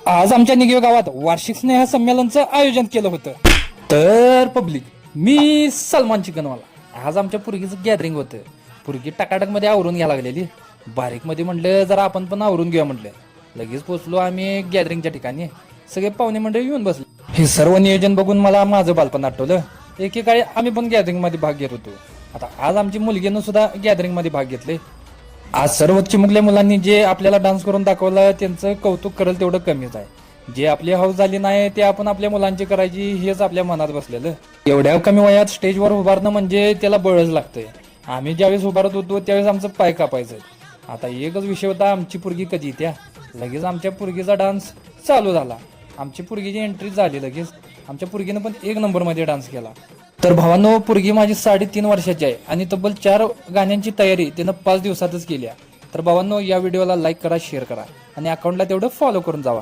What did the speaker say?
आज आमच्या निगवे गावात वार्षिक स्नेह संमेलनचं आयोजन केलं होतं. तर पब्लिक, मी सलमान चिकनवाला. आज आमच्या पुरगीचं गॅदरिंग होतं. पुरगी टकाटक मध्ये आवरून घ्यायला लागलेली. बारीक मध्ये म्हटलं जरा आपण पण आवरून घेऊया म्हटलं. लगेच पोचलो आम्ही गॅदरिंगच्या ठिकाणी. सगळे पाहुणे मंडळी येऊन बसले. हे सर्व नियोजन बघून मला माझं बालपण आठवलं. एकेकाळी आम्ही पण गॅदरिंग मध्ये भाग घेत होतो. आता आज आमची मुलगीनं सुद्धा गॅदरिंग मध्ये भाग घेतले. आज सर्व चिमुकल्या मुलांनी जे आपल्याला डान्स करून दाखवलं त्यांचं कौतुक करेल तेवढं कमीच आहे. जे आपली हौस झाली नाही ते आपण आपल्या मुलांची करायची हेच आपल्या मनात बसलेलं. एवढ्या कमी वयात स्टेजवर उभारणं म्हणजे त्याला बळच लागतंय. आम्ही ज्यावेळेस उभारत होतो त्यावेळेस आमचं पाय कापायचं. आता एकच विषय होता, आमची पुरगी कधी त्या. लगेच आमच्या पुरगीचा डान्स चालू झाला. आमची पुरगीची एंट्री झाली लगेच. आमच्या पुरगीनं पण 1 नंबरमध्ये डान्स केला. तर भावांनो, पुरगी माझी 3.5 वर्षाची आहे आणि तब्बल 4 गाण्यांची तयारी तिनं 5 दिवसातच केली. तर भावांनो, या व्हिडिओला लाईक करा, शेअर करा आणि अकाउंटला तेवढं फॉलो करून जावा.